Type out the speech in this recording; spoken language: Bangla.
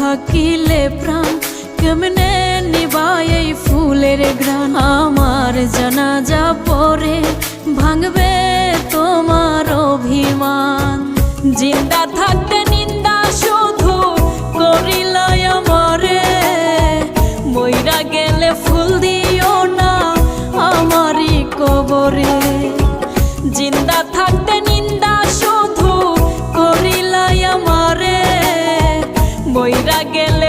থাকিলে প্রাণ কেমনে নিবাই এই ফুলের ঘ্রাণ। আমার জানাজা পরে ভাঙবে তোমার অভিমান। জিন্দা থাকতে নিন্দা শুধু করিলাই আমারে, মইরা গেলে ফুল দিও না আমারই কবরে। জিন্দা থাকতে নিন্দা শুধু করিলাই আমারে, মইরা গেলে